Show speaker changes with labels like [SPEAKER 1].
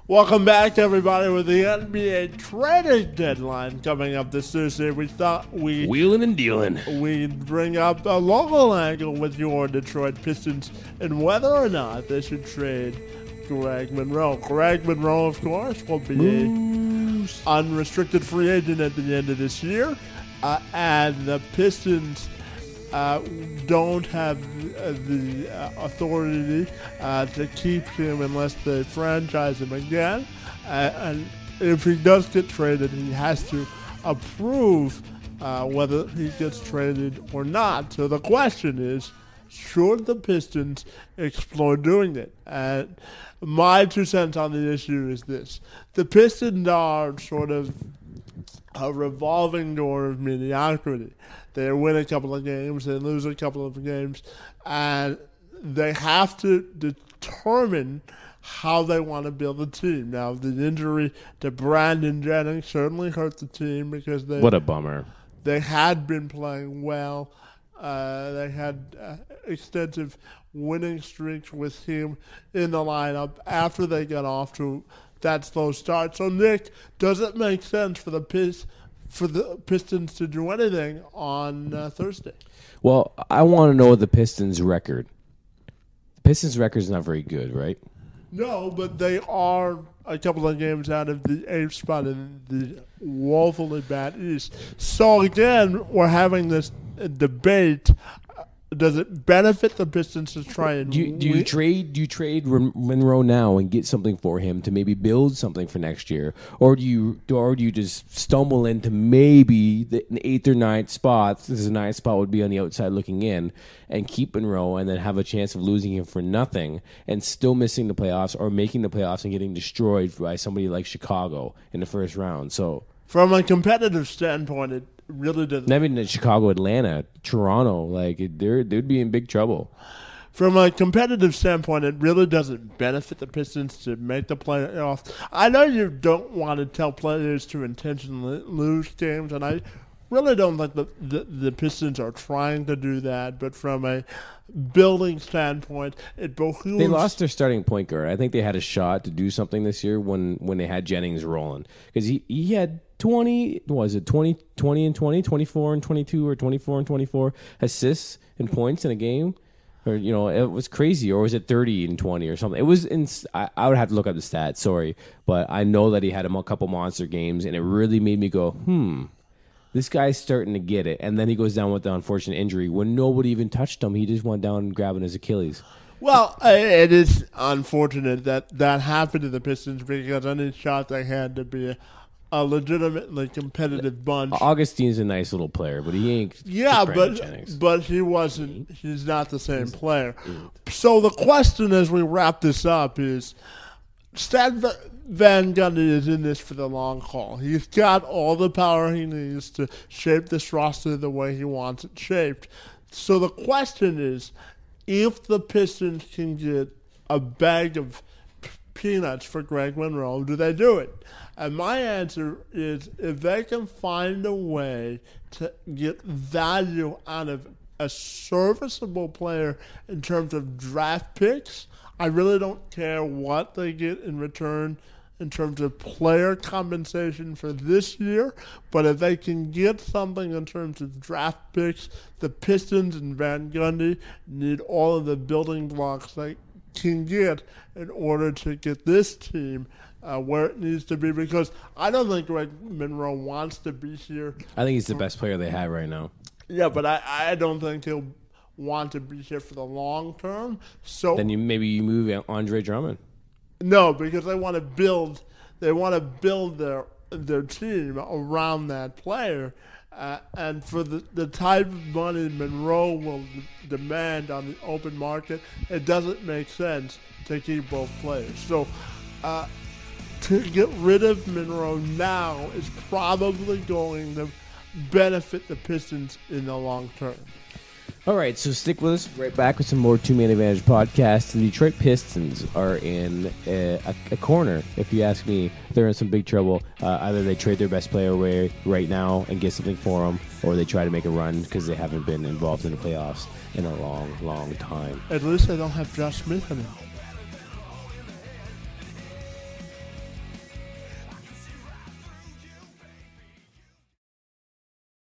[SPEAKER 1] Welcome back, everybody, with the NBA trading deadline coming up this Thursday. We thought
[SPEAKER 2] wheeling and dealing.
[SPEAKER 1] We'd bring up a local angle with your Detroit Pistons and whether or not they should trade Greg Monroe. Greg Monroe, of course, will be an unrestricted free agent at the end of this year, and the Pistons don't have the authority to keep him unless they franchise him again. And if he does get traded, he has to approve whether he gets traded or not. So the question is, should the Pistons explore doing it? And my 2 cents on the issue is this. The Pistons are sort of a revolving door of mediocrity. They win a couple of games, they lose a couple of games, and they have to determine how they want to build a team. Now, the injury to Brandon Jennings certainly hurt the team because
[SPEAKER 2] what a bummer.
[SPEAKER 1] They had been playing well. They had extensive winning streaks with him in the lineup after they got off to that slow start. So, Nick, does it make sense for the Pistons to do anything on Thursday?
[SPEAKER 2] Well, I want to know the Pistons' record. The Pistons' record is not very good, right?
[SPEAKER 1] No, but they are a couple of games out of the 8th spot in the woefully bad East. So, again, we're having this debate. Does it benefit the Pistons to try and
[SPEAKER 2] do you trade Monroe now and get something for him to maybe build something for next year, or do you just stumble into maybe an 8th or 9th spot? This is a 9th spot would be on the outside looking in, and keep Monroe and then have a chance of losing him for nothing and still missing the playoffs or making the playoffs and getting destroyed by somebody like Chicago in the first round. So
[SPEAKER 1] from a competitive standpoint, it really doesn't.
[SPEAKER 2] I mean, Chicago, Atlanta, Toronto, they'd be in big trouble.
[SPEAKER 1] From a competitive standpoint, it really doesn't benefit the Pistons to make the playoffs. I know you don't want to tell players to intentionally lose games, and I really don't think the Pistons are trying to do that. But from a building standpoint, it behooves.
[SPEAKER 2] They lost their starting point guard. I think they had a shot to do something this year when they had Jennings rolling, because he had 20 and 20, 24 and 22, or 24 and 24 assists and points in a game. Or, it was crazy. Or was it 30 and 20 or something? It was. I would have to look up the stats. Sorry, but I know that he had a couple monster games, and it really made me go, this guy's starting to get it. And then he goes down with the unfortunate injury when nobody even touched him. He just went down grabbing his Achilles.
[SPEAKER 1] Well, it is unfortunate that happened to the Pistons, because any shot they had to be a legitimately competitive bunch.
[SPEAKER 2] Augustine's a nice little player, but he ain't.
[SPEAKER 1] Yeah, but he wasn't. He's not the same player. So the question as we wrap this up is, Stan Van Gundy is in this for the long haul. He's got all the power he needs to shape this roster the way he wants it shaped. So the question is, if the Pistons can get a bag of peanuts for Greg Monroe, do they do it? And my answer is, if they can find a way to get value out of a serviceable player in terms of draft picks, I really don't care what they get in return in terms of player compensation for this year. But if they can get something in terms of draft picks, the Pistons and Van Gundy need all of the building blocks they can get in order to get this team where it needs to be, because I don't think Greg Monroe wants to be here.
[SPEAKER 2] I think he's the best player they have right now.
[SPEAKER 1] Yeah, but I don't think he'll want to be here for the long term. So
[SPEAKER 2] then maybe you move Andre Drummond.
[SPEAKER 1] No, because they want to build. They want to build their team around that player, and for the type of money Monroe will demand on the open market, it doesn't make sense to keep both players. So to get rid of Monroe now is probably going to benefit the Pistons in the long term.
[SPEAKER 2] All right, so stick with us. Right back with some more Two Man Advantage podcasts. The Detroit Pistons are in a corner, if you ask me. They're in some big trouble. Either they trade their best player away right now and get something for them, or they try to make a run because they haven't been involved in the playoffs in a long, long time.
[SPEAKER 1] At least they don't have Josh Smith anymore.